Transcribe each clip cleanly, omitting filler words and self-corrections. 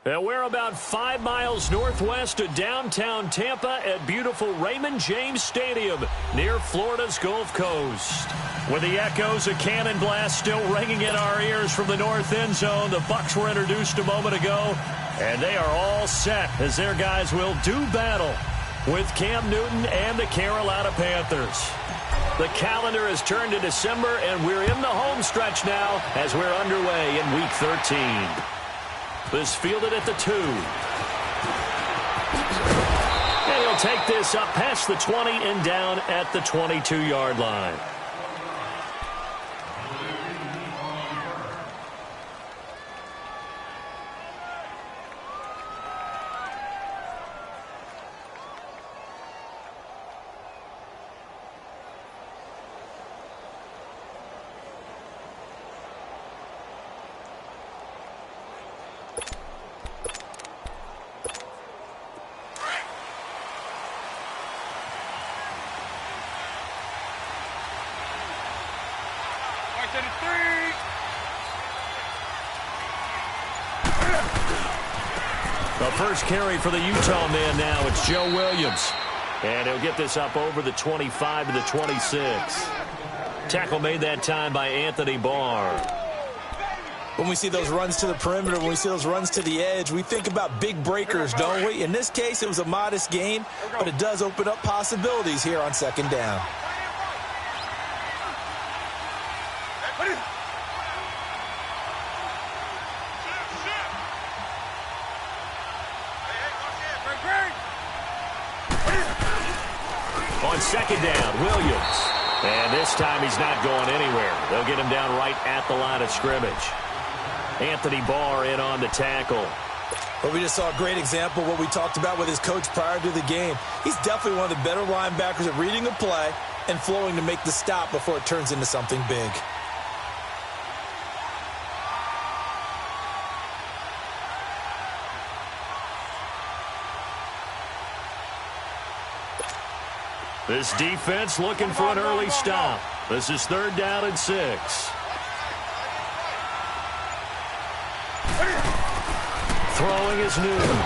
And we're about 5 miles northwest of downtown Tampa at beautiful Raymond James Stadium near Florida's Gulf Coast. With the echoes of cannon blast still ringing in our ears from the north end zone, the Bucs were introduced a moment ago, and they are all set as their guys will do battle with Cam Newton and the Carolina Panthers. The calendar has turned to December, and we're in the home stretch now as we're underway in Week 13. This fielded at the 2. And he'll take this up past the 20 and down at the 22-yard line. The first carry for the Utah man now, it's Joe Williams. And he'll get this up over the 25 to the 26. Tackle made that time by Anthony Barr. When we see those runs to the perimeter, when we see those runs to the edge, we think about big breakers, don't we? In this case, it was a modest gain, but it does open up possibilities here on second down. On second down, Williams. And this time he's not going anywhere. They'll get him down right at the line of scrimmage. Anthony Barr in on the tackle. But we just saw a great example of what we talked about with his coach prior to the game. He's definitely one of the better linebackers at reading a play and flowing to make the stop before it turns into something big. This defense looking for an early stop. This is 3rd down and 6. Throwing is Newton.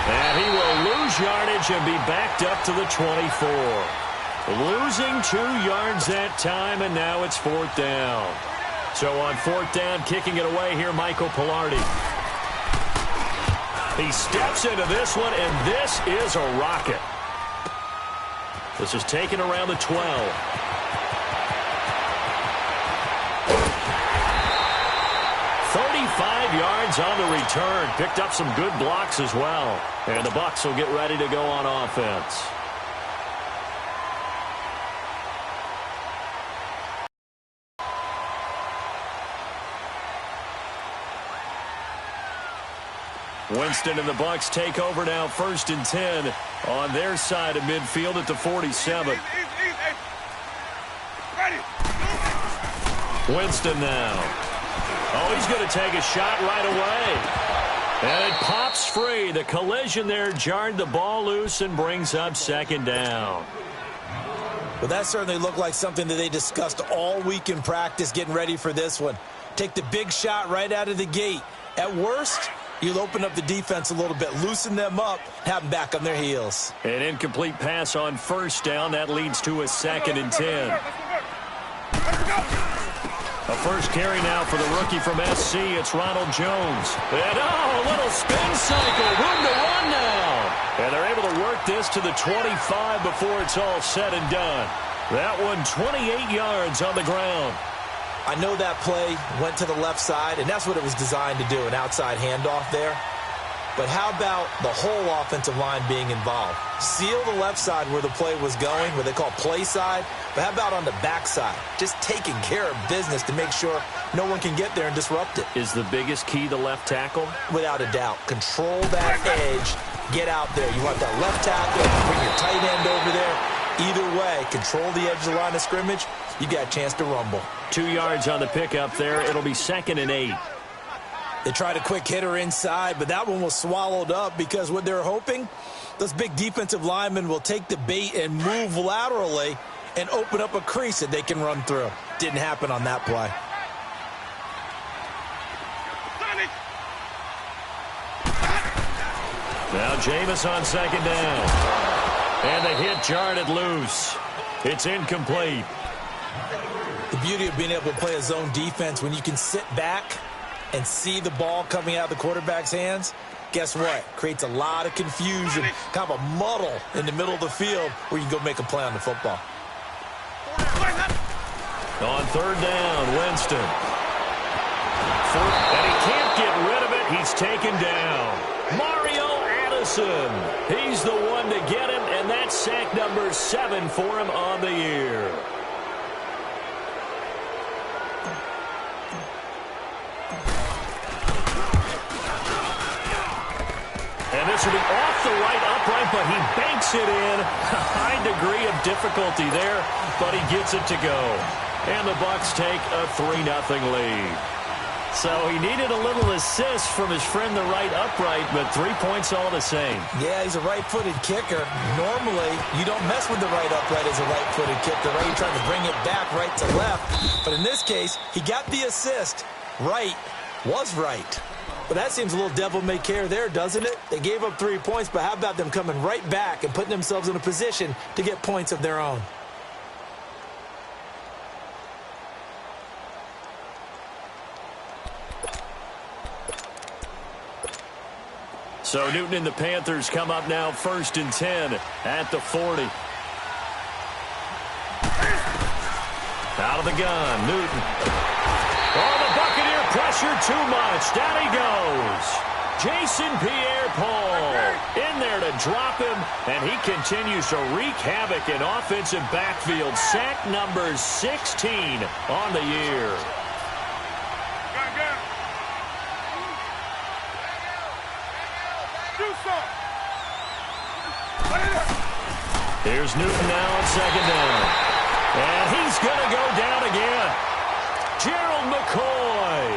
And he will lose yardage and be backed up to the 24. Losing 2 yards that time, and now it's 4th down. So on 4th down, kicking it away here, Michael Pilardi. He steps into this one, and this is a rocket. This is taken around the 12. 35 yards on the return. Picked up some good blocks as well. And the Bucs will get ready to go on offense. Winston and the Bucs take over now, 1st and 10 on their side of midfield at the 47. Winston now. Oh, he's going to take a shot right away. And it pops free. The collision there jarred the ball loose and brings up 2nd down. Well, that certainly looked like something that they discussed all week in practice getting ready for this one. Take the big shot right out of the gate. At worst, you'll open up the defense a little bit, loosen them up, have them back on their heels. An incomplete pass on 1st down. That leads to a 2nd and 10. A first carry now for the rookie from SC. It's Ronald Jones. And a little spin cycle. Room to run now. And they're able to work this to the 25 before it's all said and done. That one 28 yards on the ground. I know that play went to the left side, and that's what it was designed to do, an outside handoff there. But how about the whole offensive line being involved? Seal the left side where the play was going, what they call play side. But how about on the back side? Just taking care of business to make sure no one can get there and disrupt it. Is the biggest key the left tackle? Without a doubt. Control that edge. Get out there. You want that left tackle. Bring your tight end over there. Either way, control the edge of the line of scrimmage. You got a chance to rumble. 2 yards on the pickup there. It'll be 2nd and 8. They tried a quick hitter inside, but that one was swallowed up because what they're hoping, those big defensive linemen will take the bait and move laterally and open up a crease that they can run through. Didn't happen on that play. Now Jameis on second down. And the hit jarred it loose. It's incomplete. The beauty of being able to play a zone defense when you can sit back and see the ball coming out of the quarterback's hands, guess what? Creates a lot of confusion, kind of a muddle in the middle of the field where you can go make a play on the football. On third down, Winston. And he can't get rid of it. He's taken down. Mario Addison. He's the one to get him, and that's sack number 7 for him on the year. And this will be off the right upright, but he banks it in. A high degree of difficulty there, but he gets it to go. And the Bucs take a 3-0 lead. So he needed a little assist from his friend the right upright, but 3 points all the same. Yeah, he's a right-footed kicker. Normally, you don't mess with the right upright as a right-footed kicker, right? You're trying to bring it back right to left. But in this case, he got the assist. Right was right. But that seems a little devil-may-care there, doesn't it? They gave up 3 points, but how about them coming right back and putting themselves in a position to get points of their own? So Newton and the Panthers come up now 1st and 10 at the 40. Out of the gun, Newton. Oh, the Buccaneer pressure too much. Down he goes. Jason Pierre-Paul in there to drop him, and he continues to wreak havoc in offensive backfield. Sack number 16 on the year. Here's Newton now on second down. And he's going to go down again. Gerald McCoy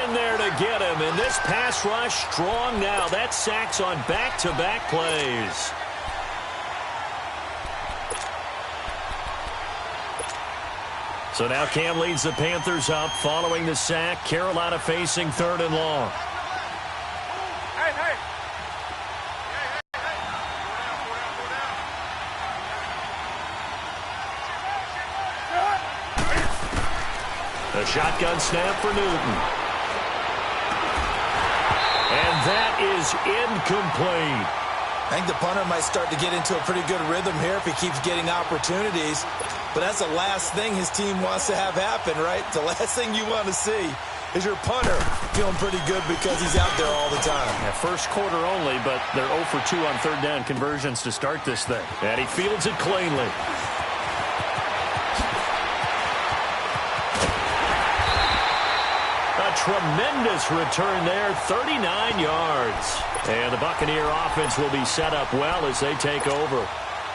in there to get him. And this pass rush strong now. That's sacks on back-to-back plays. So now Cam leads the Panthers up following the sack. Carolina facing 3rd and long. A shotgun snap for Newton. And that is incomplete. I think the punter might start to get into a pretty good rhythm here if he keeps getting opportunities. But that's the last thing his team wants to have happen, right? The last thing you want to see is your punter feeling pretty good because he's out there all the time. Yeah, first quarter only, but they're 0 for 2 on third down conversions to start this thing. And he fields it cleanly. Tremendous return there, 39 yards. And the Buccaneer offense will be set up well as they take over.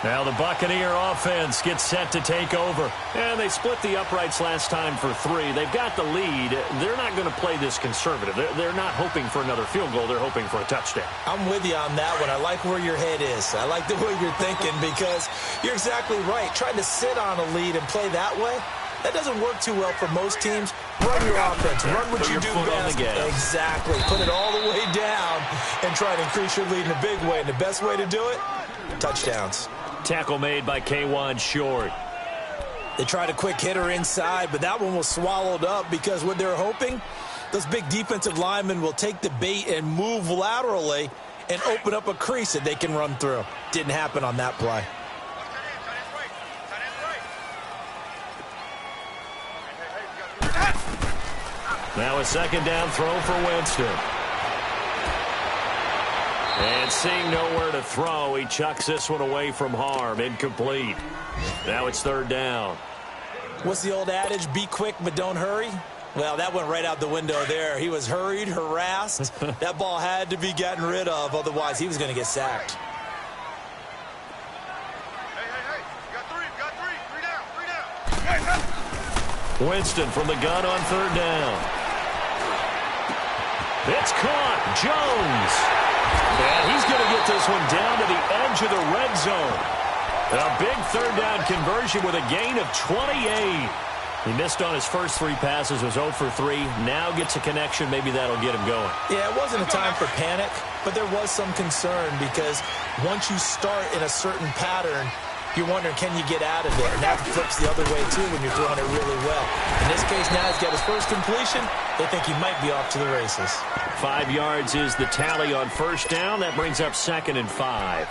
Now the Buccaneer offense gets set to take over. And they split the uprights last time for 3. They've got the lead. They're not going to play this conservative. They're not hoping for another field goal. They're hoping for a touchdown. I'm with you on that one. I like where your head is. I like the way you're thinking because you're exactly right. Trying to sit on a lead and play that way, that doesn't work too well for most teams. Run your offense. Run what you do best. Exactly. Put it all the way down and try to increase your lead in a big way. And the best way to do it, touchdowns. Tackle made by K1 Short. They tried a quick hitter inside, but that one was swallowed up because what they're hoping, those big defensive linemen will take the bait and move laterally and open up a crease that they can run through. Didn't happen on that play. Now a second down throw for Winston. And seeing nowhere to throw, he chucks this one away from harm. Incomplete. Now it's third down. What's the old adage? Be quick, but don't hurry. Well, that went right out the window there. He was hurried, harassed. That ball had to be gotten rid of. Otherwise, he was going to get sacked. Winston from the gun on third down. It's caught. Jones. And he's going to get this one down to the edge of the red zone. A big third down conversion with a gain of 28. He missed on his first 3 passes, was 0 for 3. Now gets a connection. Maybe that'll get him going. Yeah, it wasn't a time for panic, but there was some concern because once you start in a certain pattern, you're wondering, can you get out of it? And that flips the other way, too, when you're throwing it really well. In this case, now he's got his first completion. They think he might be off to the races. 5 yards is the tally on first down. That brings up 2nd and 5.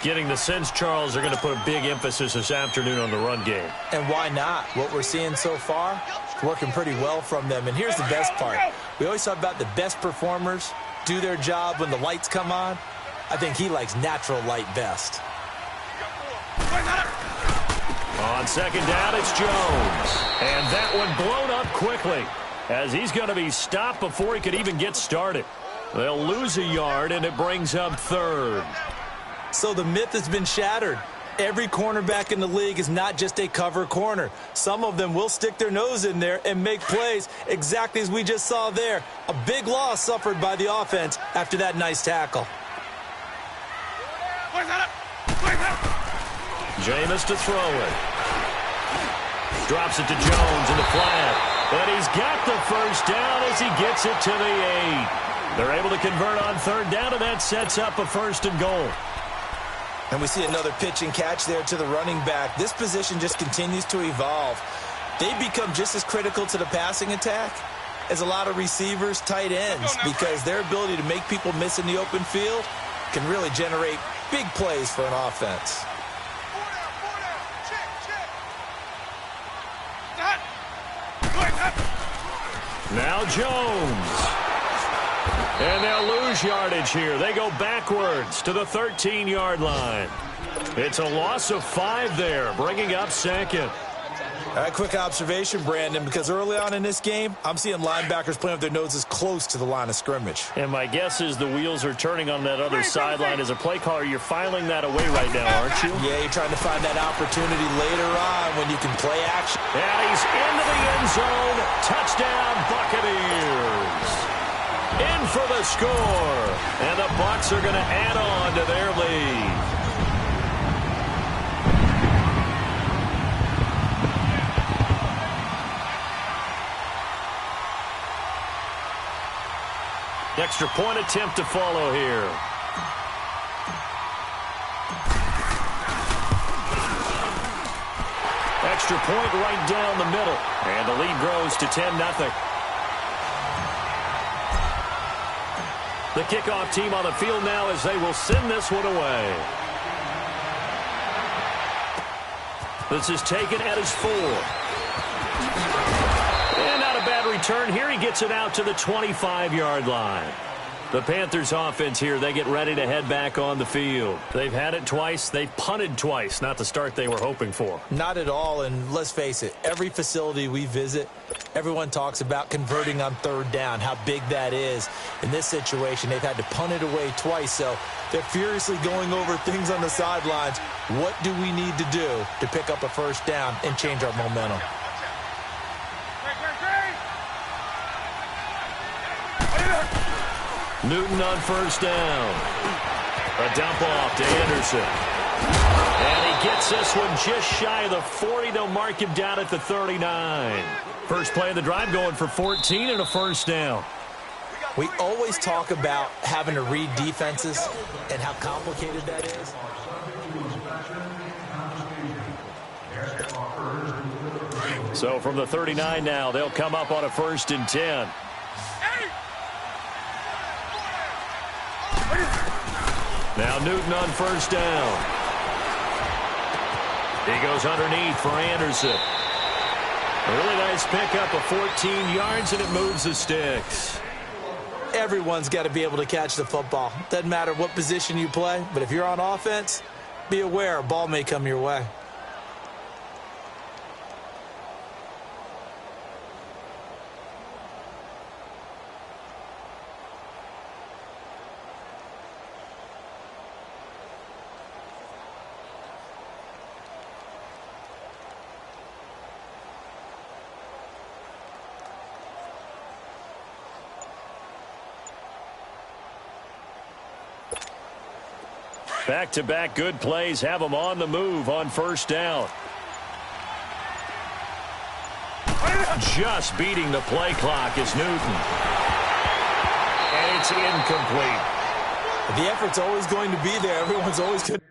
Getting the sense, Charles, they're going to put a big emphasis this afternoon on the run game. And why not? What we're seeing so far, it's working pretty well from them. And here's the best part. We always talk about the best performers do their job when the lights come on. I think he likes natural light best. On 2nd down, it's Jones. And that one blown up quickly as he's going to be stopped before he could even get started. They'll lose a yard, and it brings up 3rd. So the myth has been shattered. Every cornerback in the league is not just a cover corner. Some of them will stick their nose in there and make plays exactly as we just saw there. A big loss suffered by the offense after that nice tackle. Jameis to throw it. Drops it to Jones in the flat. And he's got the first down as he gets it to the 8. They're able to convert on 3rd down, and that sets up a 1st and goal. And we see another pitch and catch there to the running back. This position just continues to evolve. They become just as critical to the passing attack as a lot of receivers, tight ends, because their ability to make people miss in the open field can really generate big plays for an offense. Now Jones. And they'll lose yardage here. They go backwards to the 13-yard line. It's a loss of 5 there, bringing up 2nd. A quick observation, Brandon, because early on in this game, I'm seeing linebackers playing with their noses close to the line of scrimmage. And my guess is the wheels are turning on that other sideline. As a play caller, you're filing that away right now, aren't you? Yeah, you're trying to find that opportunity later on when you can play action. And he's into the end zone. Touchdown, Buccaneers. In for the score. And the Bucs are going to add on to their lead. Extra point attempt to follow here. Extra point right down the middle. And the lead grows to 10-0. The kickoff team on the field now as they will send this one away. This is taken at his 4. And not a bad return here. He gets it out to the 25-yard line. The Panthers offense here, they get ready to head back on the field. They've had it twice. They've punted twice. Not the start they were hoping for. Not at all, and let's face it, every facility we visit, everyone talks about converting on 3rd down, how big that is. In this situation, they've had to punt it away twice, so they're furiously going over things on the sidelines. What do we need to do to pick up a 1st down and change our momentum? Newton on 1st down. A dump off to Anderson. And he gets this one just shy of the 40. They'll mark him down at the 39. First play of the drive going for 14 and a 1st down. We always talk about having to read defenses and how complicated that is. So from the 39 now, they'll come up on a 1st and 10. Now Newton on 1st down. He goes underneath for Anderson. A really nice pickup of 14 yards, and it moves the sticks. Everyone's got to be able to catch the football. Doesn't matter what position you play, but if you're on offense, be aware a ball may come your way. Back-to-back good plays have them on the move on 1st down. Just beating the play clock is Newton. And it's incomplete. The effort's always going to be there. Everyone's always going to.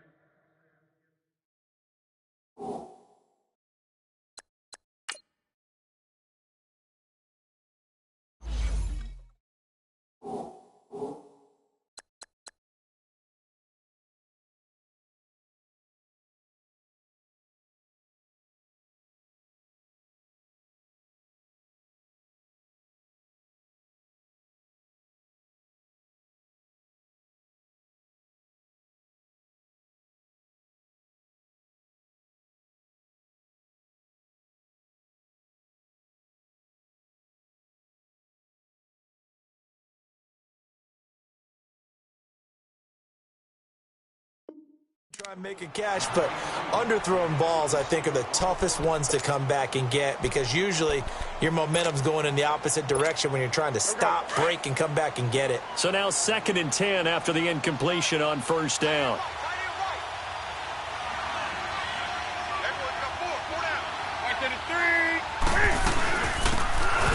Try and make a cash, but underthrown balls, I think, are the toughest ones to come back and get because usually your momentum's going in the opposite direction when you're trying to stop, break, and come back and get it. So now 2nd and 10 after the incompletion on 1st down.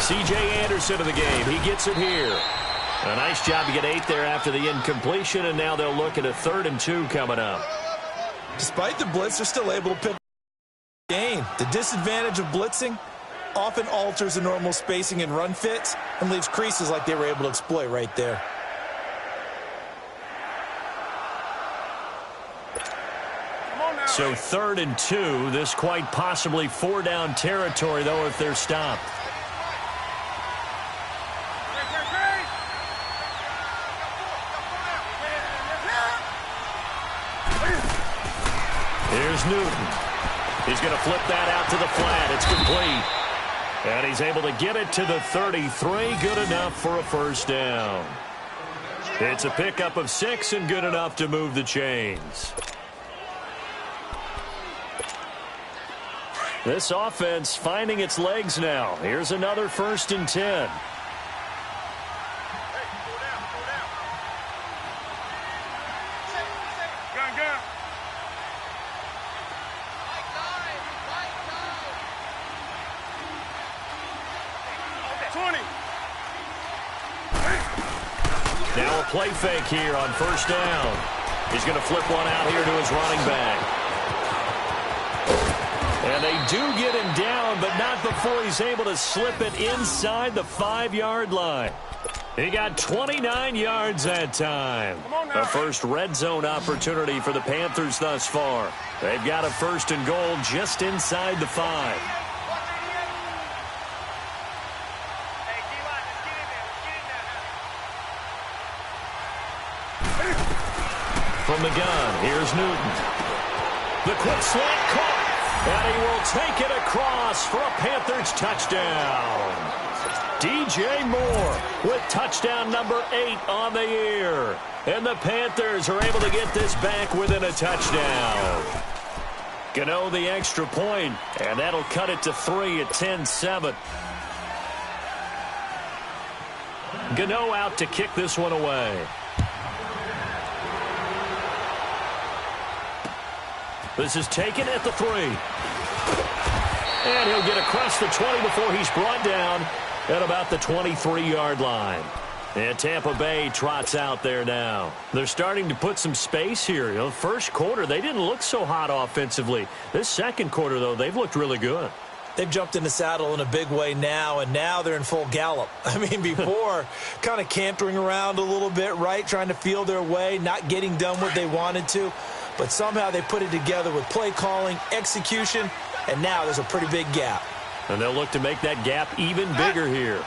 C.J. Anderson in the game. He gets it here. A nice job to get 8 there after the incompletion, and now they'll look at a 3rd and 2 coming up. Despite the blitz, they're still able to pick the game. The disadvantage of blitzing often alters the normal spacing and run fits and leaves creases like they were able to exploit right there. So 3rd and 2. This quite possibly 4-down territory, though, if they're stopped. Here's Newton. He's going to flip that out to the flat. It's complete. And he's able to get it to the 33. Good enough for a 1st down. It's a pickup of 6 and good enough to move the chains. This offense finding its legs now. Here's another 1st and 10. Now a play fake here on 1st down. He's going to flip one out here to his running back. And they do get him down, but not before he's able to slip it inside the 5-yard line. He got 29 yards that time. A first red zone opportunity for the Panthers thus far. They've got a 1st and goal just inside the 5. From the gun, here's Newton. The quick slant caught, and he will take it across for a Panthers touchdown. DJ Moore with touchdown number 8 on the year. And the Panthers are able to get this back within a touchdown. Gano the extra point, and that'll cut it to 3 at 10-7. Gano out to kick this one away. This is taken at the 3. And he'll get across the 20 before he's brought down at about the 23-yard line. And Tampa Bay trots out there now. They're starting to put some space here. You know, first quarter, they didn't look so hot offensively. This second quarter, though, they've looked really good. They've jumped in the saddle in a big way now, and now they're in full gallop. I mean, before, kind of cantering around a little bit, right, trying to feel their way, not getting done what they wanted to. But somehow they put it together with play calling, execution, and now there's a pretty big gap. And they'll look to make that gap even bigger here.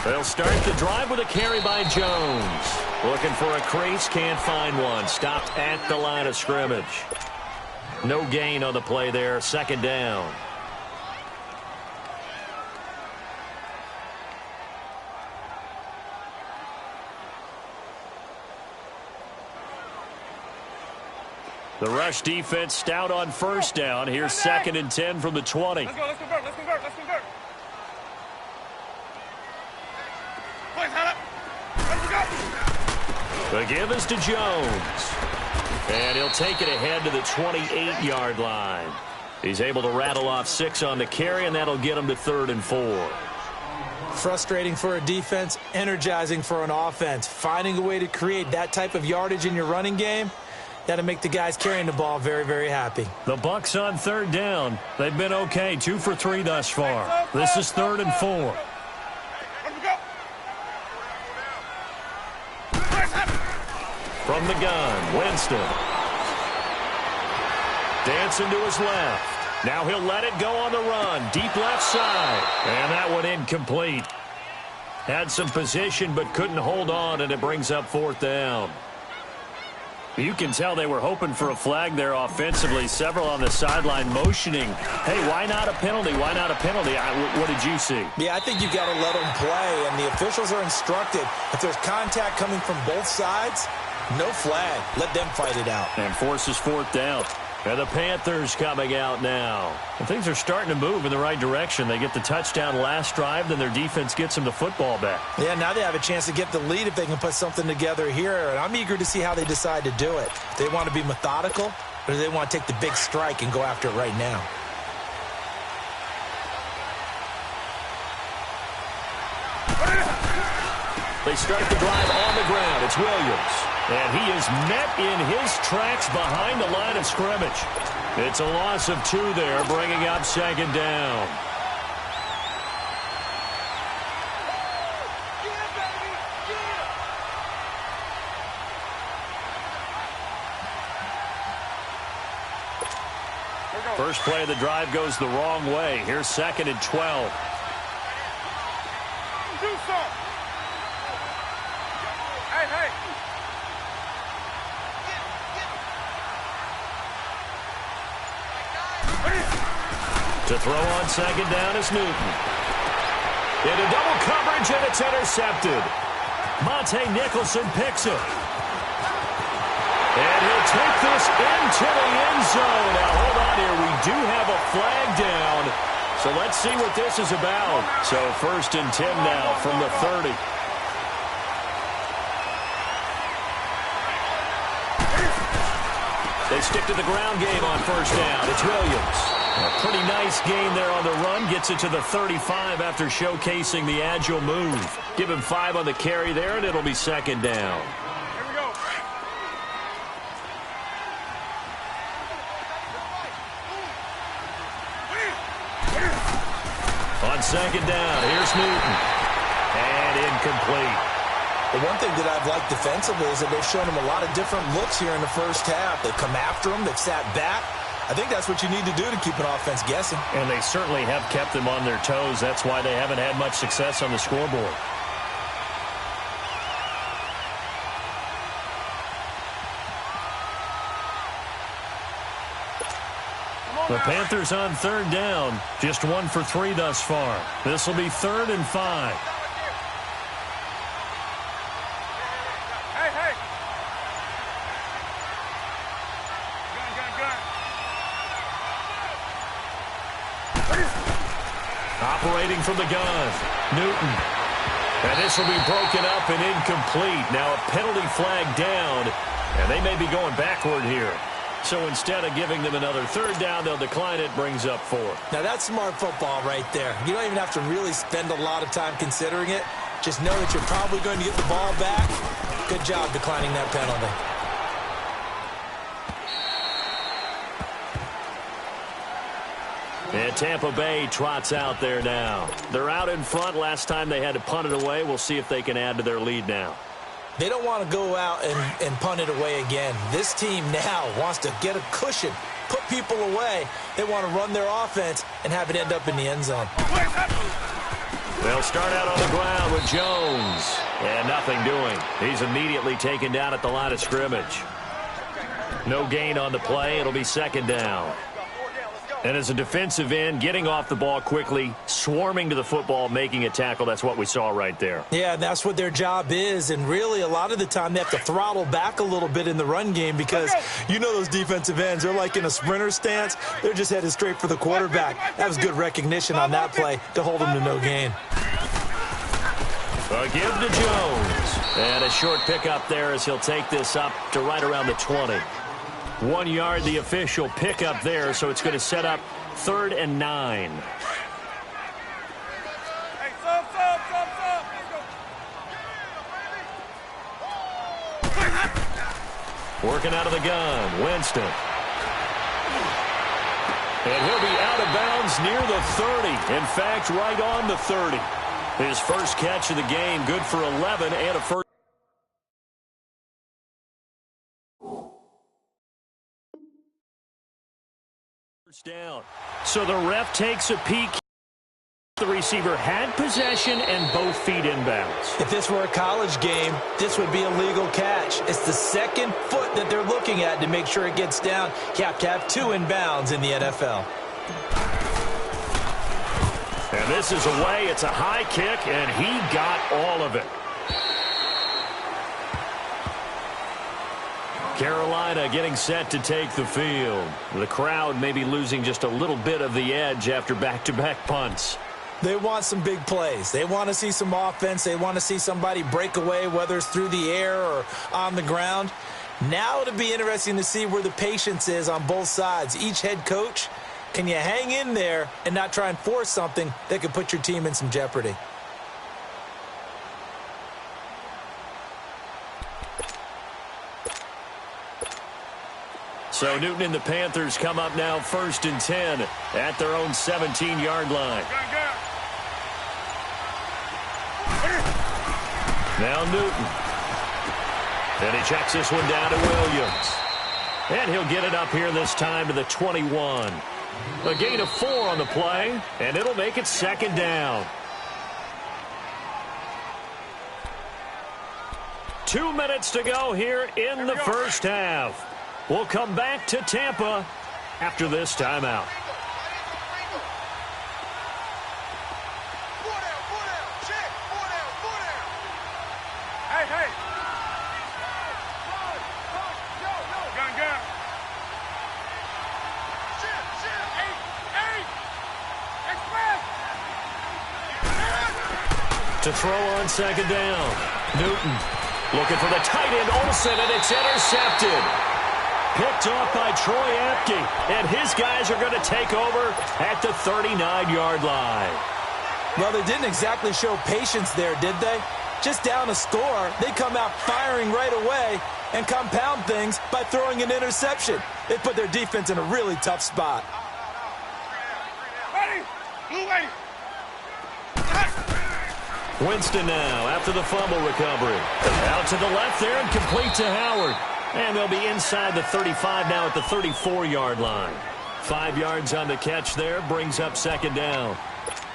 They'll start the drive with a carry by Jones. Looking for a crease, can't find one. Stopped at the line of scrimmage. No gain on the play there, 2nd down. The rush defense stout on 1st down. Here's 2nd and 10 from the 20. Let's go, let's convert, let's convert, let's convert. The give is to Jones. And he'll take it ahead to the 28-yard line. He's able to rattle off 6 on the carry, and that'll get him to 3rd and 4. Frustrating for a defense, energizing for an offense. Finding a way to create that type of yardage in your running game, that'll make the guys carrying the ball very, very happy. The Bucs on 3rd down. They've been okay, 2 for 3 thus far. This is 3rd and 4. From the gun, Winston. Dancing to his left. Now he'll let it go on the run. Deep left side. And that one incomplete. Had some position but couldn't hold on, and it brings up 4th down. You can tell they were hoping for a flag there offensively. Several on the sideline motioning. Hey, why not a penalty? Why not a penalty? What did you see? Yeah, I think you've got to let them play, and the officials are instructed. If there's contact coming from both sides, no flag. Let them fight it out. And forces 4th down. And the Panthers coming out now. And things are starting to move in the right direction. They get the touchdown last drive, then their defense gets them the football back. Yeah, now they have a chance to get the lead if they can put something together here. And I'm eager to see how they decide to do it. Do they want to be methodical, or do they want to take the big strike and go after it right now? They start the drive on the ground. It's Williams. And he is met in his tracks behind the line of scrimmage. It's a loss of 2 there, bringing up 2nd down. First play of the drive goes the wrong way. Here's 2nd and 12. To throw on 2nd down is Newton. Into double coverage, and it's intercepted. Monte Nicholson picks it. And he'll take this into the end zone. Now, hold on here. We do have a flag down. So let's see what this is about. So 1st and 10 now from the 30. They stick to the ground game on 1st down. It's Williams. A pretty nice gain there on the run. Gets it to the 35 after showcasing the agile move. Give him 5 on the carry there, and it'll be 2nd down. Here we go. On 2nd down, here's Newton. And incomplete. The one thing that I've liked defensively is that they've shown him a lot of different looks here in the first half. They've come after him. They've sat back. I think that's what you need to do to keep an offense guessing. And they certainly have kept them on their toes. That's why they haven't had much success on the scoreboard. The Panthers on 3rd down. Just 1 for 3 thus far. This will be 3rd and 5. Operating from the gun, Newton. And this will be broken up and incomplete. Now a penalty flag down, and they may be going backward here. So instead of giving them another 3rd down, they'll decline it, brings up 4. Now that's smart football right there. You don't even have to really spend a lot of time considering it. Just know that you're probably going to get the ball back. Good job declining that penalty. And Tampa Bay trots out there now. They're out in front. Last time they had to punt it away. We'll see if they can add to their lead now. They don't want to go out and punt it away again. This team now wants to get a cushion, put people away. They want to run their offense and have it end up in the end zone. They'll start out on the ground with Jones. And nothing doing. He's immediately taken down at the line of scrimmage. No gain on the play. It'll be 2nd down. And as a defensive end, getting off the ball quickly, swarming to the football, making a tackle, that's what we saw right there. Yeah, that's what their job is. And really, a lot of the time, they have to throttle back a little bit in the run game because you know those defensive ends, they're like in a sprinter stance. They're just headed straight for the quarterback. That was good recognition on that play to hold them to no gain. A give to Jones. And a short pickup there as he'll take this up to right around the 20. 1 yard, the official pickup there, so it's going to set up 3rd and 9. Working out of the gun, Winston. And he'll be out of bounds near the 30. In fact, right on the 30. His first catch of the game, good for 11 and a first down. So the ref takes a peek. The receiver had possession and both feet inbounds. If this were a college game, this would be a legal catch. It's the second foot that they're looking at to make sure it gets down. You have to have 2 inbounds in the NFL. And this is away. It's a high kick, and he got all of it. Carolina getting set to take the field. The crowd may be losing just a little bit of the edge after back-to-back punts. They want some big plays. They want to see some offense. They want to see somebody break away, whether it's through the air or on the ground. Now it'll be interesting to see where the patience is on both sides. Each head coach, can you hang in there and not try and force something that could put your team in some jeopardy? So Newton and the Panthers come up now 1st and 10 at their own 17-yard line. Now Newton. And he checks this one down to Williams. And he'll get it up here this time to the 21. A gain of 4 on the play, and it'll make it 2nd down. 2 minutes to go here in the first half. We'll come back to Tampa after this timeout. To throw on 2nd down. Newton looking for the tight end Olsen, and it's intercepted. Picked off by Troy Apke, and his guys are going to take over at the 39-yard line. Well, they didn't exactly show patience there, did they? Just down a score, they come out firing right away and compound things by throwing an interception. They put their defense in a really tough spot. Winston now after the fumble recovery. Out to the left there and complete to Howard. And they'll be inside the 35 now at the 34-yard line. 5 yards on the catch there, brings up 2nd down.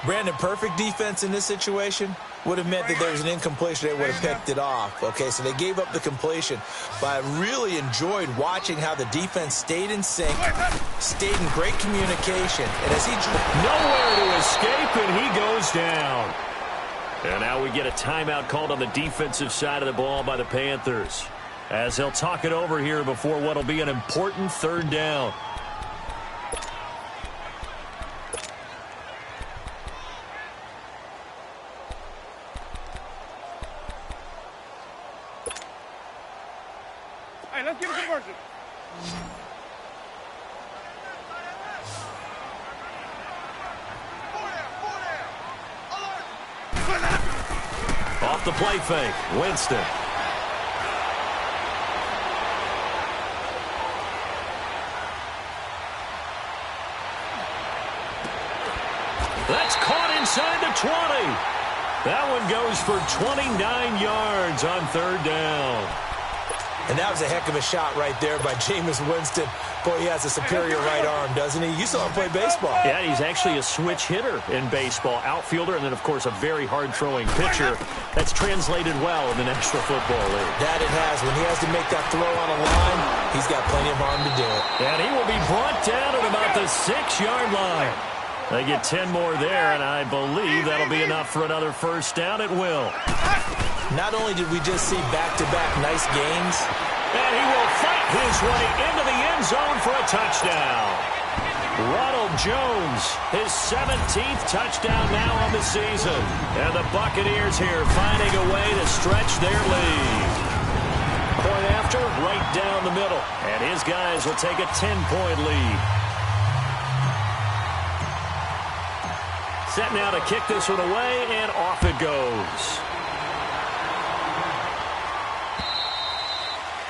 Brandon, perfect defense in this situation would have meant that there was an incompletion. They would have picked it off. Okay, so they gave up the completion. But I really enjoyed watching how the defense stayed in sync, stayed in great communication. And as he nowhere to escape, and he goes down. And now we get a timeout called on the defensive side of the ball by the Panthers, as they'll talk it over here before what will be an important 3rd down. Hey, let's get a conversion. Off the play fake, Winston. That's caught inside the 20. That one goes for 29 yards on 3rd down. And that was a heck of a shot right there by Jameis Winston. Boy, he has a superior right arm, doesn't he? You saw him play baseball. Yeah, he's actually a switch hitter in baseball. Outfielder, and then, of course, a very hard-throwing pitcher. That's translated well in the National Football League. That it has. When he has to make that throw on a line, he's got plenty of arm to do it. And he will be brought down at about the 6-yard line. They get 10 more there, and I believe that'll be enough for another 1st down. It will. Not only did we just see back-to-back nice games, and he will fight his way into the end zone for a touchdown. Ronald Jones, his 17th touchdown now on the season. And the Buccaneers here finding a way to stretch their lead. Point after Blaster right down the middle. And his guys will take a 10-point lead. Set now to kick this one away, and off it goes.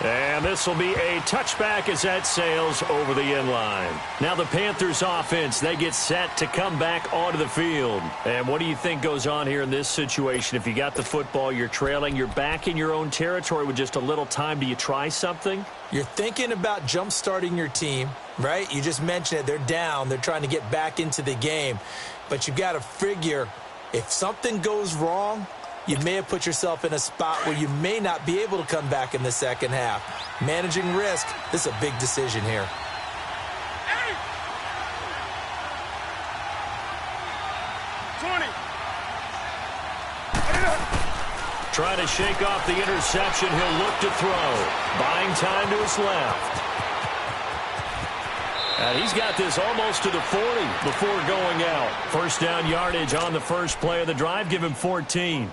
And this will be a touchback as that sails over the end line. Now the Panthers offense, they get set to come back onto the field. And what do you think goes on here in this situation? If you got the football, you're trailing, you're back in your own territory with just a little time. Do you try something? You're thinking about jump-starting your team, right? You just mentioned it. They're down. They're trying to get back into the game. But you've got to figure if something goes wrong, you may have put yourself in a spot where you may not be able to come back in the second half. Managing risk, this is a big decision here. Trying to shake off the interception. He'll look to throw. Buying time to his left. And he's got this almost to the 40 before going out. First down yardage on the first play of the drive. Give him 14.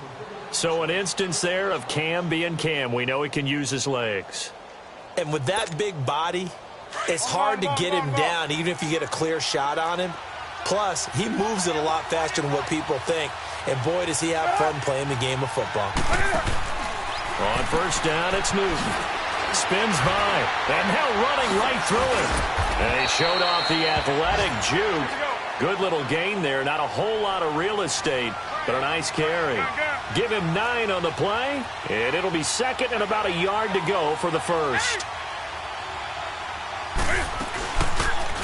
So an instance there of Cam being Cam. We know he can use his legs. And with that big body, it's hard to get him down even if you get a clear shot on him. Plus, he moves it a lot faster than what people think. And boy, does he have fun playing the game of football. On first down, it's Newton. Spins by. And now running right through it. And he showed off the athletic juke. Good little gain there. Not a whole lot of real estate, but a nice carry. Give him 9 on the play, and it'll be second and about a yard to go for the first.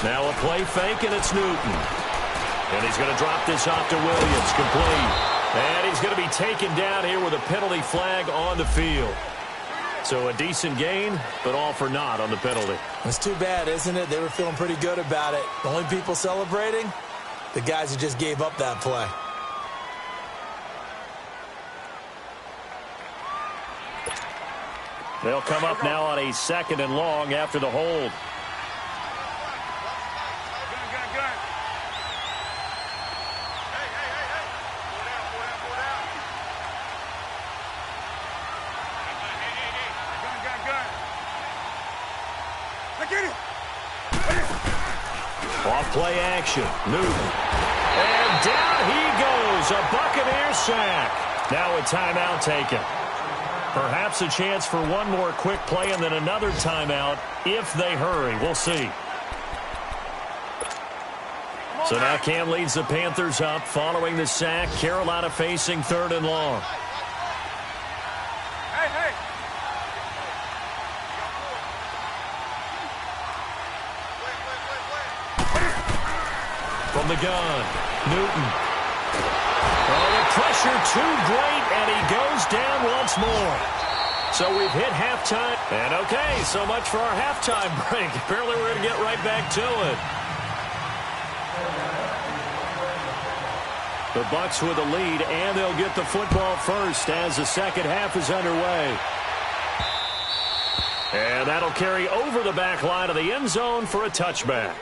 Now a play fake, and it's Newton. And he's going to drop this off to Williams, complete. And he's going to be taken down here with a penalty flag on the field. So a decent gain, but all for naught on the penalty. It's too bad, isn't it? They were feeling pretty good about it. The only people celebrating, the guys who just gave up that play. They'll come up now on a second and long after the hold. Off play action. Newton. And down he goes. A Buccaneer sack. Now a timeout taken. Perhaps a chance for one more quick play and then another timeout if they hurry. We'll see. So now Cam leads the Panthers up following the sack. Carolina facing third and long. From the gun, Newton. Oh, the pressure too great, and he goes down once more. So we've hit halftime. And okay, so much for our halftime break. Apparently we're going to get right back to it. The Bucs with a lead, and they'll get the football first as the second half is underway. And that'll carry over the back line of the end zone for a touchback.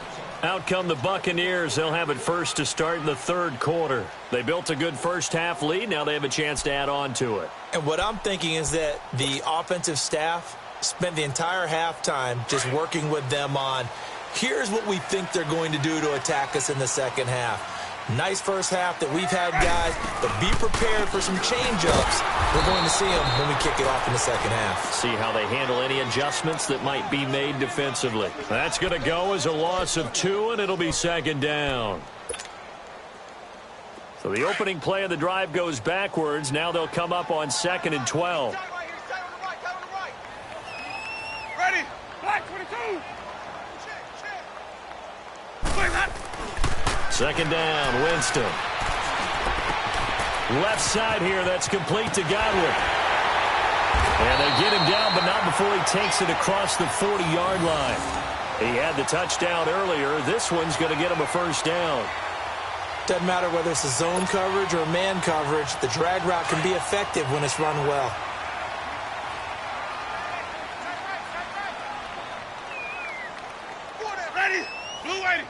Out come the Buccaneers. They'll have it first to start in the third quarter. They built a good first half lead. Now they have a chance to add on to it. And what I'm thinking is that the offensive staff spent the entire halftime just working with them on, here's what we think they're going to do to attack us in the second half. Nice first half that we've had, guys, but be prepared for some change-ups. We're going to see them when we kick it off in the second half. See how they handle any adjustments that might be made defensively. That's going to go as a loss of 2, and it'll be second down. So the opening play of the drive goes backwards. Now they'll come up on 2nd and 12. Ready? Black 22. Second down, Winston. Left side here, that's complete to Godwin. And they get him down, but not before he takes it across the 40-yard line. He had the touchdown earlier. This one's going to get him a first down. Doesn't matter whether it's a zone coverage or a man coverage, the drag route can be effective when it's run well. Ready? Blue waiting.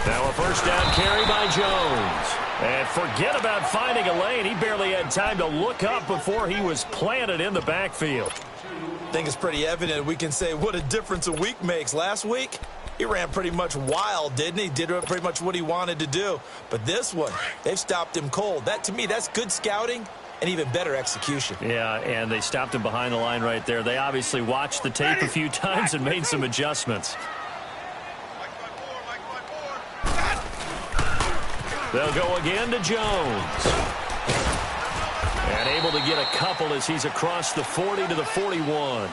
Now a first down carry by Jones. And forget about finding a lane. He barely had time to look up before he was planted in the backfield. I think it's pretty evident. We can say what a difference a week makes. Last week, he ran pretty much wild, didn't he? Did pretty much what he wanted to do. But this one, they've stopped him cold. That, to me, that's good scouting and even better execution. Yeah, and they stopped him behind the line right there. They obviously watched the tape a few times and made some adjustments. They'll go again to Jones. And able to get a couple as he's across the 40 to the 41.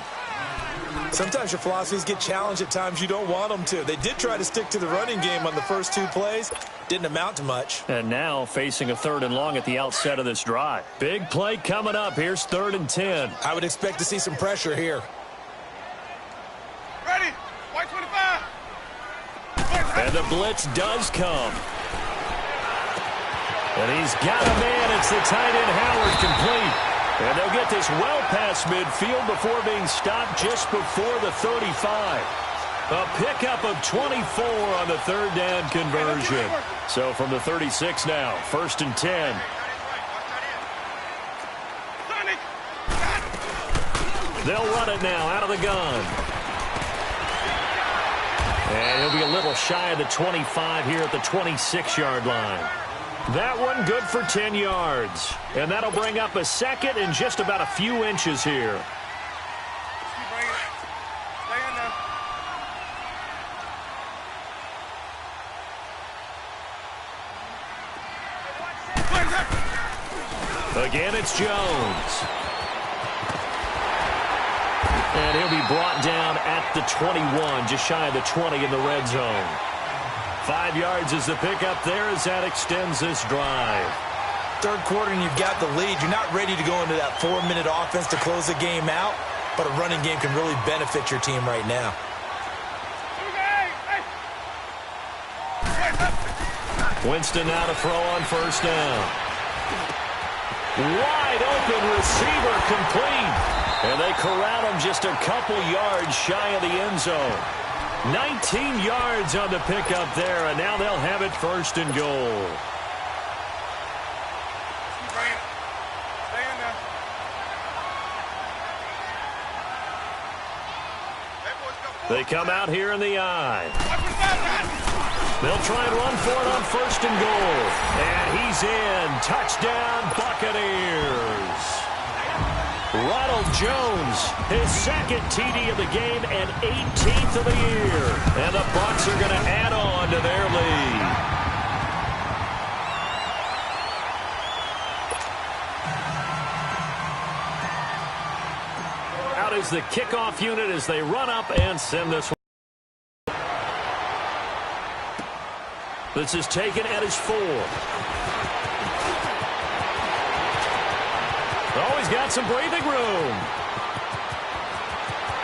Sometimes your philosophies get challenged at times you don't want them to. They did try to stick to the running game on the first 2 plays. Didn't amount to much. And now facing a 3rd and long at the outset of this drive. Big play coming up. Here's 3rd and 10. I would expect to see some pressure here. Ready. White 25. And the blitz does come. And he's got a man. It's the tight end Howard complete. And they'll get this well past midfield before being stopped just before the 35. A pickup of 24 on the 3rd down conversion. So from the 36 now, 1st and 10. They'll run it now out of the gun. And he'll be a little shy of the 25 here at the 26-yard line. That one good for 10 yards. And that'll bring up a 2nd and just about a few inches here. Again, it's Jones. And he'll be brought down at the 21, just shy of the 20 in the red zone. 5 yards is the pickup there as that extends this drive. 3rd quarter and you've got the lead. You're not ready to go into that 4-minute offense to close the game out, but a running game can really benefit your team right now. Winston now to throw on 1st down. Wide open receiver complete. And they corral him just a couple yards shy of the end zone. 19 yards on the pickup there, and now they'll have it 1st and goal. They come out here in the I. They'll try and run for it on 1st and goal. And he's in. Touchdown, Buccaneers. Ronald Jones, his 2nd TD of the game and 18th of the year. And the Bucs are going to add on to their lead. Out is the kickoff unit as they run up and send this one. This is taken at his 4. Oh, he's got some breathing room.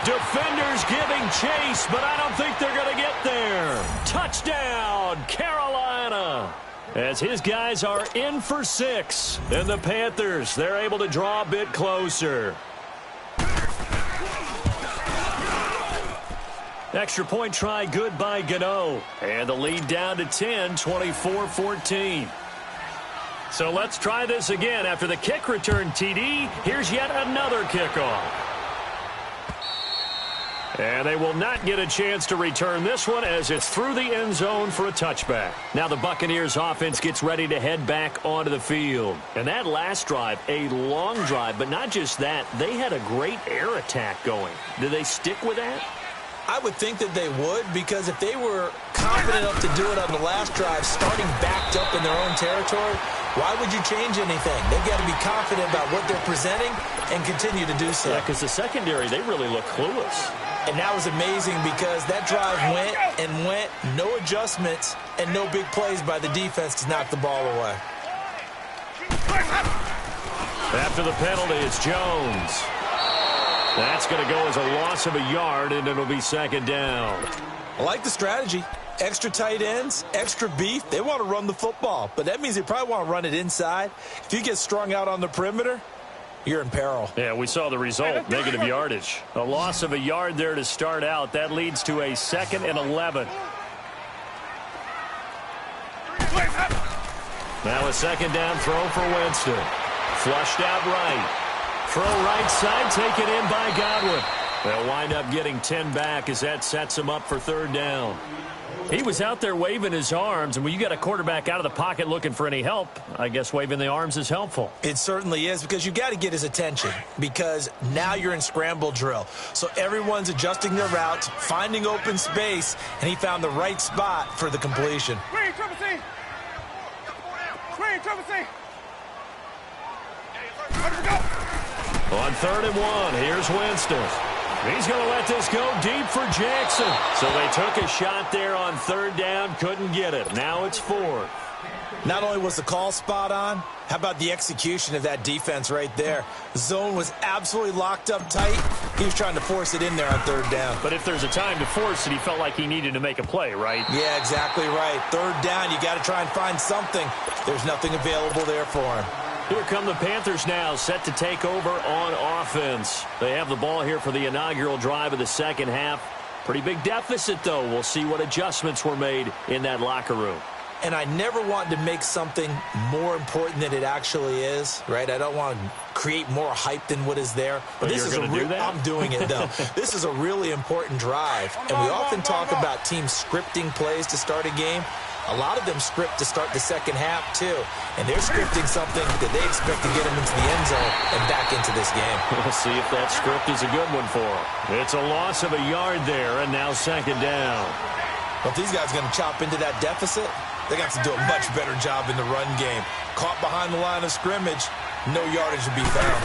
Defenders giving chase, but I don't think they're going to get there. Touchdown, Carolina. As his guys are in for 6. And the Panthers, they're able to draw a bit closer. Extra point try good by Gano. And the lead down to 10, 24-14. So let's try this again. After the kick return TD, here's yet another kickoff. And they will not get a chance to return this one as it's through the end zone for a touchback. Now the Buccaneers offense gets ready to head back onto the field. And that last drive, a long drive, but not just that, they had a great air attack going. Do they stick with that? I would think that they would, because if they were confident enough to do it on the last drive, starting backed up in their own territory, why would you change anything? They've got to be confident about what they're presenting and continue to do so. Yeah, because the secondary, they really look clueless. And that was amazing because that drive went and went, no adjustments and no big plays by the defense to knock the ball away. After the penalty, it's Jones. That's going to go as a loss of a yard, and it'll be 2nd down. I like the strategy. Extra tight ends, extra beef. They want to run the football, but that means they probably want to run it inside. If you get strung out on the perimeter, you're in peril. Yeah, we saw the result, negative yardage. A loss of a yard there to start out. That leads to a 2nd and 11. Now a second down throw for Winston. Flushed out right. Throw right side, taken in by Godwin. They'll wind up getting 10 back as that sets him up for third down. He was out there waving his arms, and when you got a quarterback out of the pocket looking for any help, I guess waving the arms is helpful. It certainly is, because you got to get his attention, because now you're in scramble drill. So everyone's adjusting their routes, finding open space, and he found the right spot for the completion. Screen, triple C. Screen, triple C. Let go. On 3rd and 1, here's Winston. He's going to let this go deep for Jackson. So they took a shot there on 3rd down, couldn't get it. Now it's 4th. Not only was the call spot on, how about the execution of that defense right there? The zone was absolutely locked up tight. He was trying to force it in there on 3rd down. But if there's a time to force it, he felt like he needed to make a play, right? Yeah, exactly right. 3rd down, you got to try and find something. There's nothing available there for him. Here come the Panthers now, set to take over on offense. They have the ball here for the inaugural drive of the second half. Pretty big deficit, though. We'll see what adjustments were made in that locker room. And I never want to make something more important than it actually is, right? I don't want to create more hype than what is there. But this is I'm doing it, though. This is a really important drive. And we often talk about teams scripting plays to start a game. A lot of them script to start the second half, too. And they're scripting something that they expect to get them into the end zone and back into this game. We'll see if that script is a good one for them. It's a loss of a yard there, and now 2nd down. Well, if these guys are going to chop into that deficit, they got to do a much better job in the run game. Caught behind the line of scrimmage, no yardage to be found.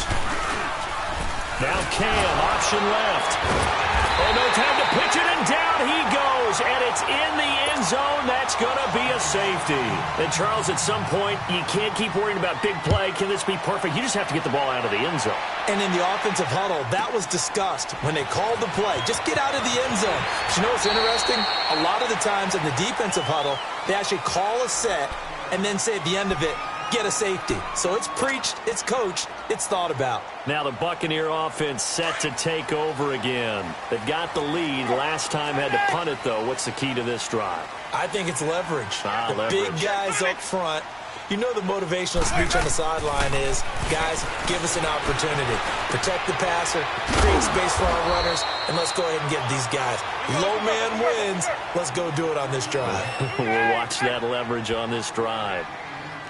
Now Cam, option left. Oh, no time to pitch it, and down he goes, and it's in the end zone. That's going to be a safety. And, Charles, at some point, you can't keep worrying about big play. Can this be perfect? You just have to get the ball out of the end zone. And in the offensive huddle, that was discussed when they called the play. Just get out of the end zone. But you know what's interesting? A lot of the times in the defensive huddle, they actually call a set and then say at the end of it, get a safety. So it's preached, it's coached, it's thought about. Now the Buccaneer offense set to take over again. They've got the lead. Last time had to punt it, though. What's the key to this drive? I think it's leverage. Leverage. Big guys up front. You know the motivational speech on the sideline is, guys, give us an opportunity. Protect the passer, create space for our runners, and let's go ahead and get these guys. Low man wins. Let's go do it on this drive. We'll watch that leverage on this drive.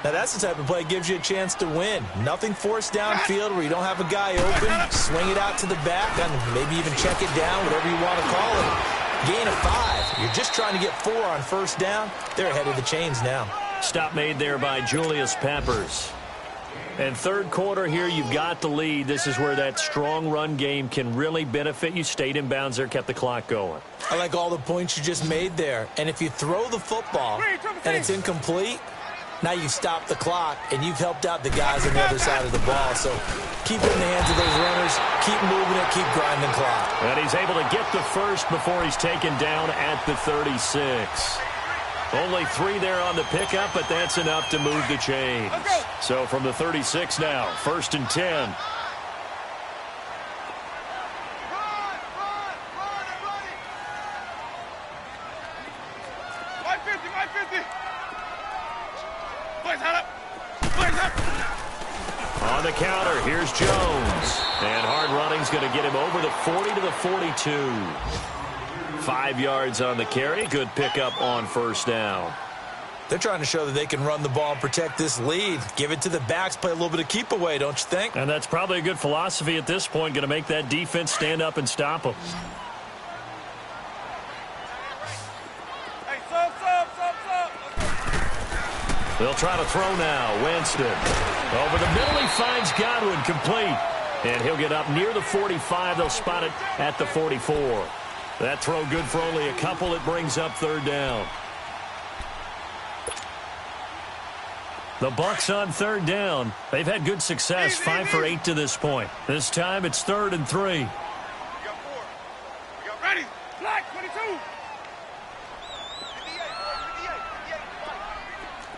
Now, that's the type of play that gives you a chance to win. Nothing forced downfield where you don't have a guy open. Swing it out to the back and maybe even check it down, whatever you want to call it. Gain of 5. You're just trying to get 4 on 1st down. They're ahead of the chains now. Stop made there by Julius Peppers. And 3rd quarter here, you've got the lead. This is where that strong run game can really benefit you. Stayed in bounds there, kept the clock going. I like all the points you just made there. And if you throw the football and it's incomplete, now you've stopped the clock, and you've helped out the guys on the other side of the ball. So keep it in the hands of those runners, keep moving it, keep grinding the clock. And he's able to get the first before he's taken down at the 36. Only 3 there on the pickup, but that's enough to move the chains. So from the 36 now, 1st and 10. On the counter, here's Jones. And hard running's going to get him over the 40 to the 42. 5 yards on the carry. Good pickup on 1st down. They're trying to show that they can run the ball and protect this lead. Give it to the backs, play a little bit of keep away, don't you think? And that's probably a good philosophy at this point. Going to make that defense stand up and stop them. Hey, sub. They'll try to throw now. Winston. Over the middle, he finds Godwin, complete. And he'll get up near the 45. They'll spot it at the 44. That throw good for only a couple. It brings up 3rd down. The Bucs on 3rd down. They've had good success, 5 for 8 to this point. This time it's 3rd and 3. We got 4. We got ready. Black 22.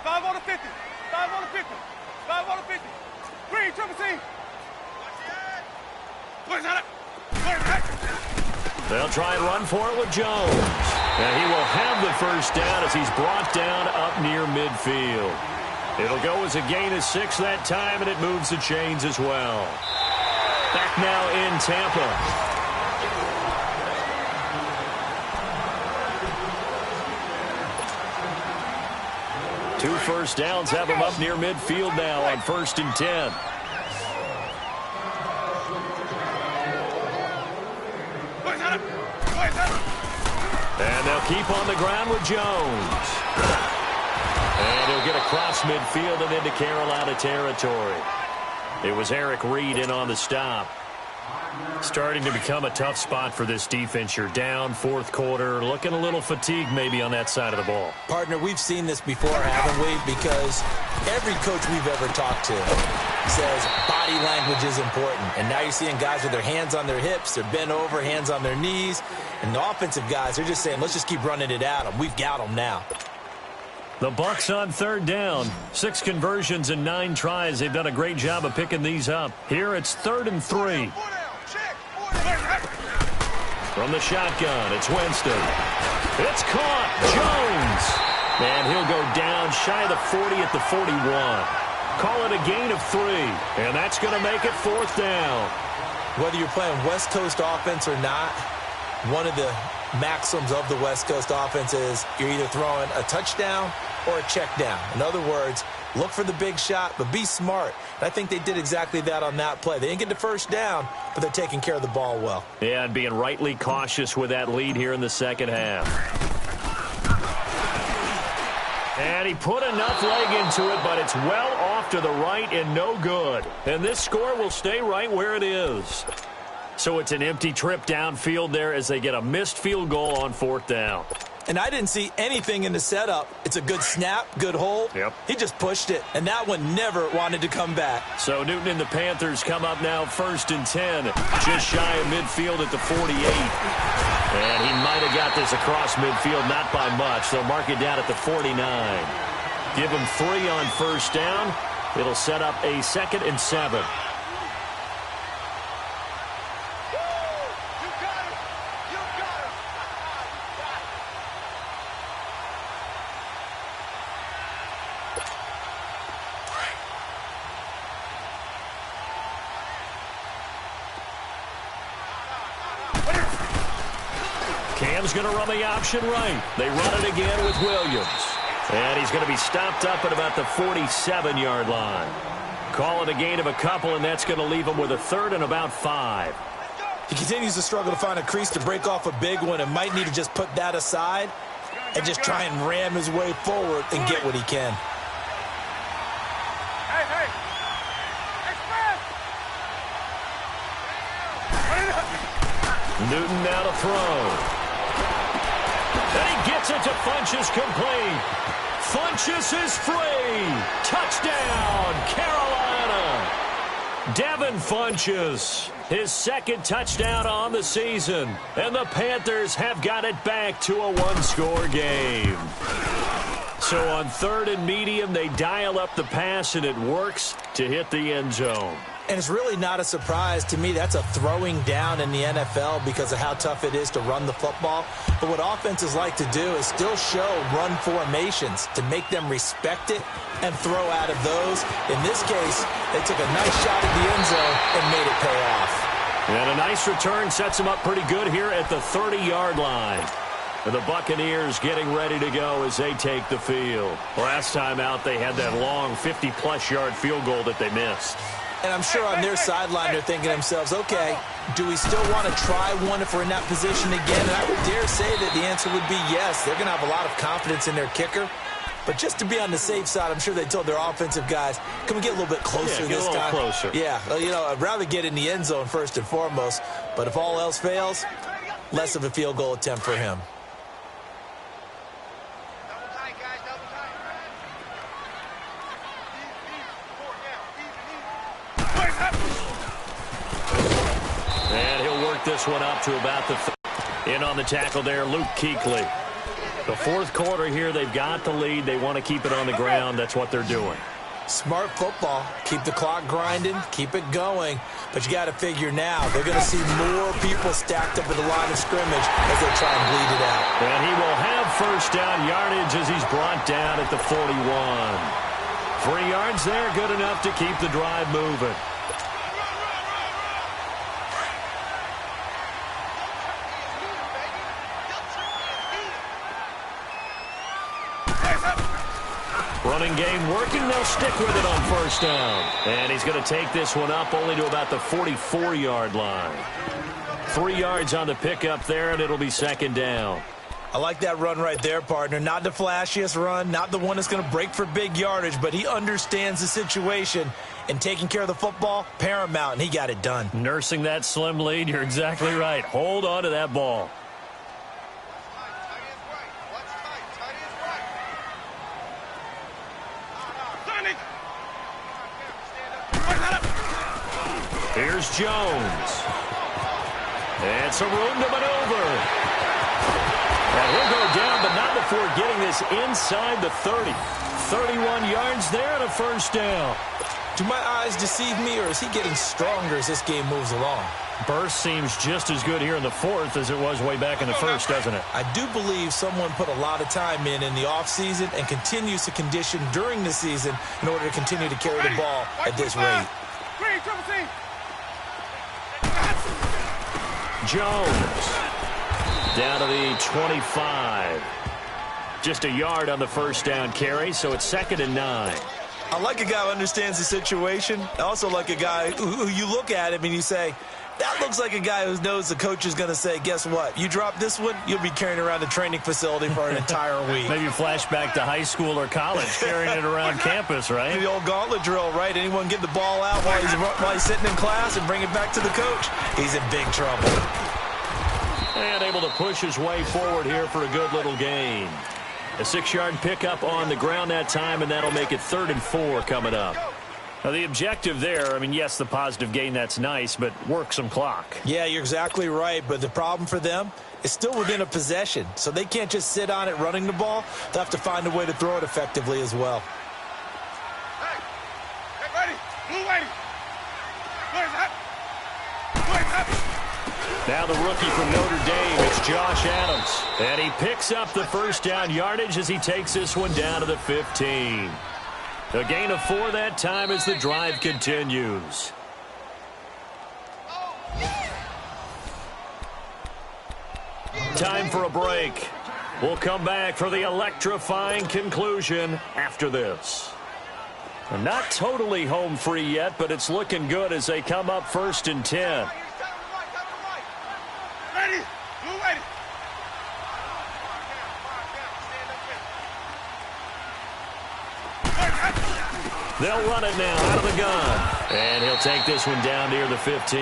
5 on the 50. 5 on the 50. 5 on the 50. Green, triple C. Where's that? They'll try and run for it with Jones. And he will have the 1st down as he's brought down up near midfield. It'll go as a gain of 6 that time, and it moves the chains as well. Back now in Tampa. Two first downs have them up near midfield now on 1st and 10. And they'll keep on the ground with Jones. And he'll get across midfield and into Carolina territory. It was Eric Reed in on the stop. Starting to become a tough spot for this defense. You're down 4th quarter, looking a little fatigued maybe on that side of the ball. Partner, we've seen this before, haven't we? Because every coach we've ever talked to says body language is important. And now you're seeing guys with their hands on their hips, they're bent over, hands on their knees. And the offensive guys, they're just saying, let's just keep running it at them. We've got them now. The Bucs on 3rd down. 6 conversions and 9 tries. They've done a great job of picking these up. Here it's 3rd and 3. From the shotgun, it's Winston. It's caught. Jones. And he'll go down shy of the 40 at the 41. Call it a gain of 3. And that's going to make it 4th down. Whether you're playing West Coast offense or not, one of the maxims of the West Coast offense is you're either throwing a touchdown or a check down. In other words, look for the big shot, but be smart. And I think they did exactly that on that play. They didn't get the first down, but they're taking care of the ball well. Yeah, and being rightly cautious with that lead here in the second half. And he put enough leg into it, but it's well off to the right and no good. And this score will stay right where it is. So it's an empty trip downfield there as they get a missed field goal on 4th down. And I didn't see anything in the setup. It's a good snap, good hold. Yep. He just pushed it, and that one never wanted to come back. So Newton and the Panthers come up now 1st and 10, just shy of midfield at the 48. And he might have got this across midfield, not by much. They'll mark it down at the 49. Give him 3 on 1st down. It'll set up a 2nd and 7. Cam's going to run the option right. They run it again with Williams. And he's going to be stopped up at about the 47-yard line. Call it a gain of a couple, and that's going to leave him with a 3rd and about 5. He continues to struggle to find a crease to break off a big one and might need to just put that aside and just try and ram his way forward and get what he can. Hey. Newton now to throw. And he gets it to Funchess complete. Funchess is free. Touchdown, Carolina. Devin Funchess, his 2nd touchdown on the season. And the Panthers have got it back to a 1-score game. So on 3rd and medium, they dial up the pass, and it works to hit the end zone. And it's really not a surprise to me. That's a throwing down in the NFL because of how tough it is to run the football. But what offenses like to do is still show run formations to make them respect it and throw out of those. In this case, they took a nice shot at the end zone and made it pay off. And a nice return sets them up pretty good here at the 30-yard line. And the Buccaneers getting ready to go as they take the field. Last time out, they had that long 50-plus yard field goal that they missed. And I'm sure on their sideline they're thinking to themselves, okay, do we still want to try one if we're in that position again? And I would dare say that the answer would be yes. They're going to have a lot of confidence in their kicker. But just to be on the safe side, I'm sure they told their offensive guys, can we get a little bit closer this time? Closer. Yeah, I'd rather get in the end zone first and foremost. But if all else fails, less of a field goal attempt for him. This one up to about the in on the tackle there, Luke Kuechly. The 4th quarter here, they've got the lead. They want to keep it on the ground. That's what they're doing. Smart football. Keep the clock grinding. Keep it going. But you got to figure now, they're going to see more people stacked up at the line of scrimmage as they try and bleed it out. And he will have 1st down yardage as he's brought down at the 41. 3 yards there, good enough to keep the drive moving. Running game working. They'll stick with it on first down. And he's going to take this one up only to about the 44-yard line. 3 yards on the pickup there, and it'll be second down. I like that run right there, partner. Not the flashiest run, not the one that's going to break for big yardage, but he understands the situation, and taking care of the football, paramount, and he got it done. Nursing that slim lead, you're exactly right. Hold on to that ball. Here's Jones. And some room to maneuver. And he'll go down, but not before getting this inside the 30. 31 yards there and a first down. Do my eyes deceive me, or is he getting stronger as this game moves along? Burst seems just as good here in the fourth as it was way back in the first, doesn't it? I do believe someone put a lot of time in the offseason and continues to condition during the season in order to continue to carry the ball at this rate. Jones down to the 25. Just a yard on the first down carry, so it's 2nd and 9. I like a guy who understands the situation. I also like a guy who you look at him and you say, that looks like a guy who knows the coach is going to say, guess what? You drop this one, you'll be carrying around the training facility for an entire week. Maybe flashback to high school or college, carrying it around campus, right? The old gauntlet drill, right? Anyone get the ball out while he's sitting in class and bring it back to the coach? He's in big trouble. And able to push his way forward here for a good little gain. A 6-yard pickup on the ground that time, and that'll make it 3rd and 4 coming up. Now, the objective there, I mean, yes, the positive gain, that's nice, but work some clock. Yeah, you're exactly right, but the problem for them is still within a possession, so they can't just sit on it running the ball. They'll have to find a way to throw it effectively as well. Hey, get ready. Blue lady. Where's that? Now the rookie from Notre Dame, it's Josh Adams. And he picks up the first down yardage as he takes this one down to the 15. A gain of 4 that time as the drive continues. Time for a break. We'll come back for the electrifying conclusion after this. Not totally home free yet, but it's looking good as they come up 1st and 10. Ready? Blue lady. They'll run it now out of the gun. And he'll take this one down near the 15.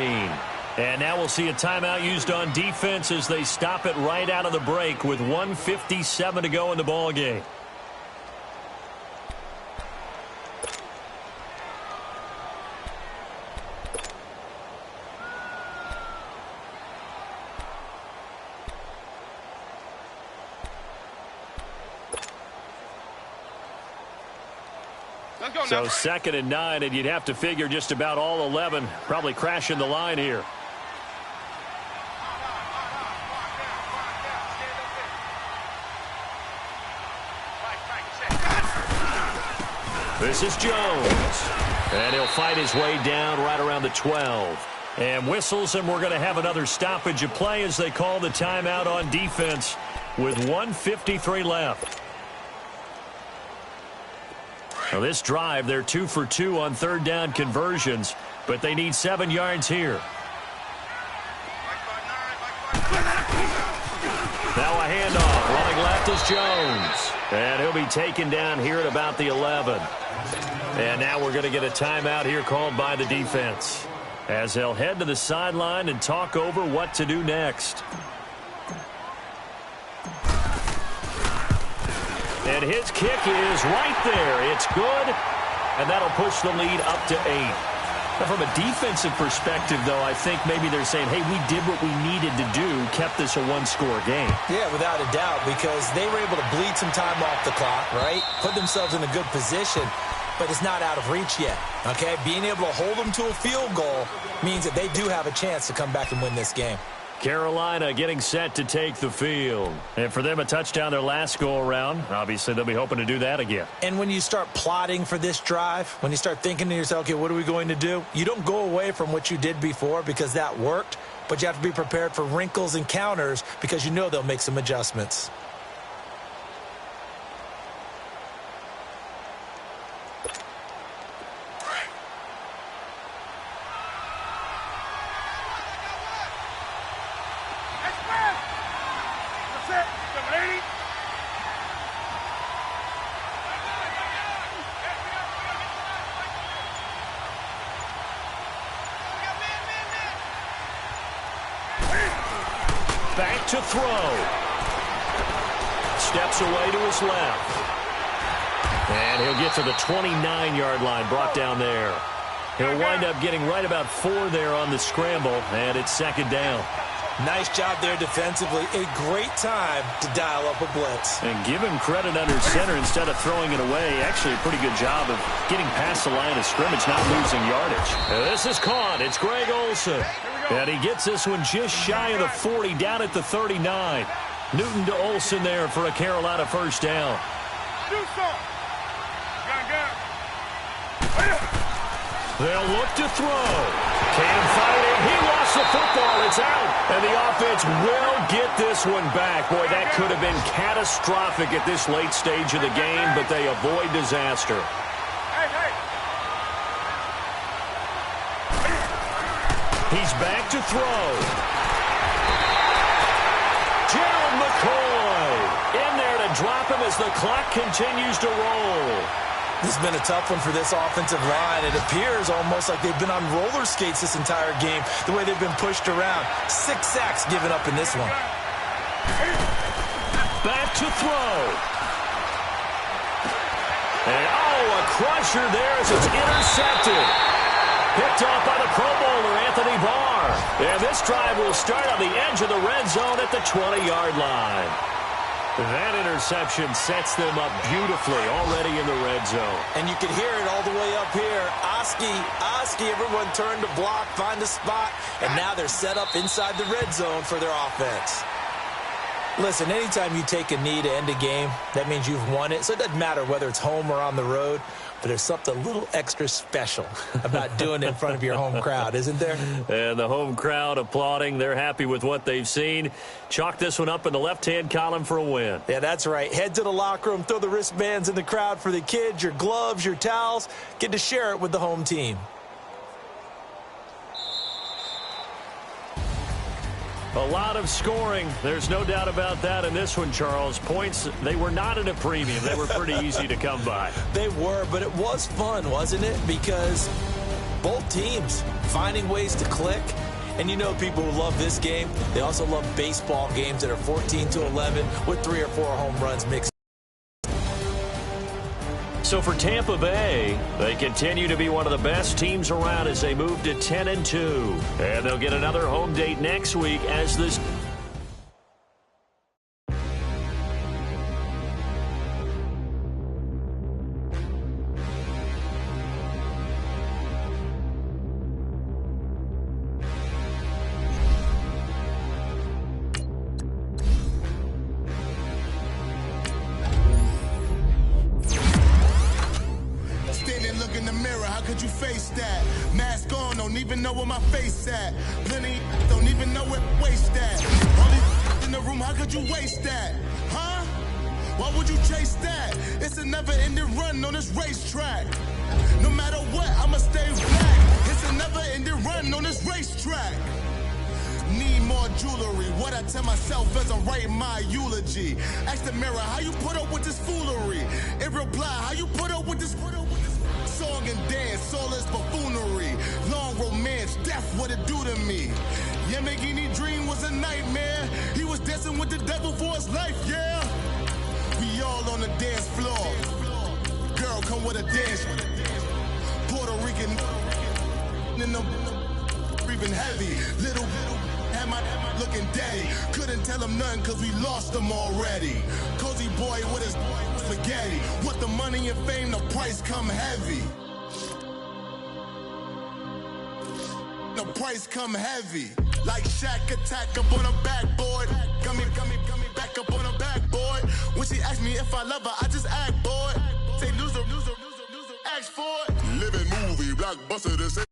And now we'll see a timeout used on defense as they stop it right out of the break with 1:57 to go in the ball game. So 2nd and 9, and you'd have to figure just about all 11 probably crashing the line here. This is Jones. And he'll fight his way down right around the 12. And whistles, and we're going to have another stoppage of play as they call the timeout on defense with 1:53 left. Now this drive, they're 2 for 2 on 3rd down conversions, but they need 7 yards here. Now a handoff. Running left is Jones. And he'll be taken down here at about the 11. And now we're going to get a timeout here called by the defense, as they'll head to the sideline and talk over what to do next. And his kick is right there. It's good, and that'll push the lead up to 8. Now, from a defensive perspective, though, I think maybe they're saying, hey, we did what we needed to do, kept this a one-score game. Yeah, without a doubt, because they were able to bleed some time off the clock, right? Put themselves in a good position, but it's not out of reach yet, okay? Being able to hold them to a field goal means that they do have a chance to come back and win this game. Carolina getting set to take the field. And for them, a touchdown their last go-around. Obviously, they'll be hoping to do that again. And when you start plotting for this drive, when you start thinking to yourself, okay, what are we going to do? You don't go away from what you did before because that worked, but you have to be prepared for wrinkles and counters because you know they'll make some adjustments. Back to throw. Steps away to his left. And he'll get to the 29-yard line, brought down there. He'll wind up getting right about 4 there on the scramble, and it's second down. Nice job there defensively. A great time to dial up a blitz. And give him credit under center instead of throwing it away. Actually, a pretty good job of getting past the line of scrimmage, not losing yardage. This is caught. It's Greg Olsen. And he gets this one just shy of the 40, down at the 39. Newton to Olsen there for a Carolina first down. They'll look to throw. Can't find it. He lost the football. It's out. And the offense will get this one back. Boy, that could have been catastrophic at this late stage of the game, but they avoid disaster. He's back to throw. Gerald McCoy in there to drop him as the clock continues to roll. This has been a tough one for this offensive line. It appears almost like they've been on roller skates this entire game, the way they've been pushed around. 6 sacks given up in this one. Back to throw. And, a crusher there as it's intercepted. Picked off by the Pro Bowler, Anthony Barr. And this drive will start on the edge of the red zone at the 20-yard line. That interception sets them up beautifully already in the red zone. And you can hear it all the way up here. Oski, everyone turned to block, find a spot, and now they're set up inside the red zone for their offense. Listen, anytime you take a knee to end a game, that means you've won it. So it doesn't matter whether it's home or on the road, but there's something a little extra special about doing it in front of your home crowd, isn't there? And the home crowd applauding. They're happy with what they've seen. Chalk this one up in the left-hand column for a win. Yeah, that's right. Head to the locker room, throw the wristbands in the crowd for the kids, your gloves, your towels. Get to share it with the home team. A lot of scoring. There's no doubt about that in this one, Charles. Points, they were not at a premium. They were pretty easy to come by. They were, but it was fun, wasn't it? Because both teams finding ways to click. And you know people who love this game, they also love baseball games that are 14-11 with 3 or 4 home runs mixed. So for Tampa Bay, they continue to be one of the best teams around as they move to 10-2. And they'll get another home date next week as this... Where my face at. Plenty don't even know where waste at. All these in the room, how could you waste that? Huh? Why would you chase that? It's a never-ending run on this racetrack. No matter what, I'ma stay black. It's a never-ending run on this racetrack. Need more jewelry. What I tell myself as I write my eulogy. Ask the mirror, how you put up with this foolery? It reply, how you put up with this song and dance, all this buffoonery. Long romance, death, what it do to me. Yamagini dream was a nightmare. He was dancing with the devil for his life, yeah. We all on the dance floor. Girl, come with a dance. Puerto Rican in the breathing heavy. Little had my looking daddy. Couldn't tell him nothing cause we lost him already. Cozy boy with his spaghetti. With the money and fame, the price come heavy. The price come heavy. Like Shaq attack up on a backboard. Got me back up on a backboard. When she asked me if I love her, I just act bored. Say loser, ask for it. Living movie, blockbuster, this